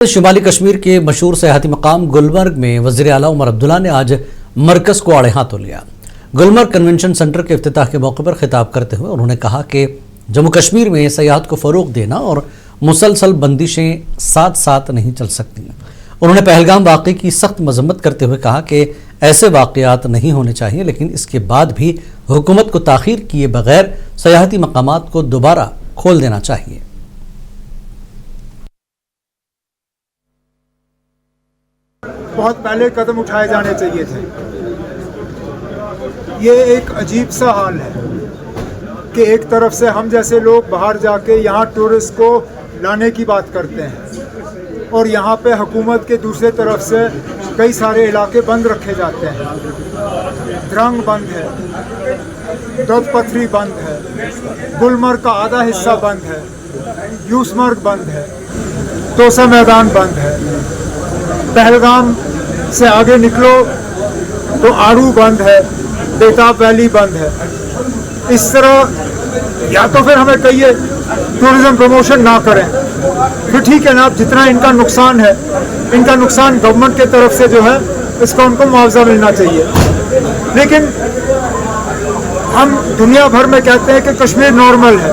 शुमाली कश्मीर के मशहूर सयाहती मकाम गुलमर्ग में वज़ीर आला उमर अब्दुल्ला ने आज मरकज़ को आड़े हाथों लिया। गुलमर्ग कन्वेंशन सेंटर के इफ्तिताह के मौके पर खिताब करते हुए उन्होंने कहा कि जम्मू कश्मीर में सयाहत को फ़रोग़ देना और मुसलसल बंदिशें साथ साथ नहीं चल सकती। उन्होंने पहलगाम वाक़े की सख्त मजम्मत करते हुए कहा कि ऐसे वाक़यात नहीं होने चाहिए, लेकिन इसके बाद भी हुकूमत को ताख़ीर किए बगैर सयाहती मकामात को दोबारा खोल देना चाहिए। बहुत पहले कदम उठाए जाने चाहिए थे। ये एक अजीब सा हाल है कि एक तरफ से हम जैसे लोग बाहर जाके यहाँ टूरिस्ट को लाने की बात करते हैं और यहाँ पे हुकूमत के दूसरे तरफ से कई सारे इलाके बंद रखे जाते हैं। द्रंग बंद है, दुध पथरी बंद है, गुलमर्ग का आधा हिस्सा बंद है, यूसमर्ग बंद है, तोसा मैदान बंद है, पहलगाम से आगे निकलो तो आड़ू बंद है, बेताब वैली बंद है। इस तरह या तो फिर हमें कहिए टूरिज्म प्रमोशन ना करें, फिर ठीक है ना, जितना इनका नुकसान है, इनका नुकसान गवर्नमेंट के तरफ से जो है इसका उनको मुआवजा मिलना चाहिए। लेकिन हम दुनिया भर में कहते हैं कि कश्मीर नॉर्मल है।